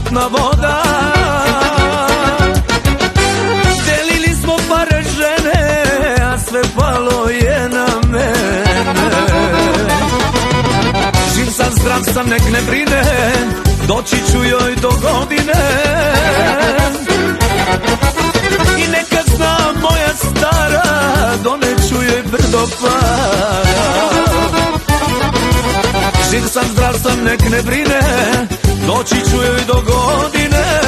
mutna voda. Delili smo pare žene, a sve palo je na mene. Živ sam, zdrav sam, nek ne brine, doći ću joj do godine. I neka zna moja stara, doneću joj brdo para. Živ sam, zdrav sam, nek ne brine, doći ću joj do godine.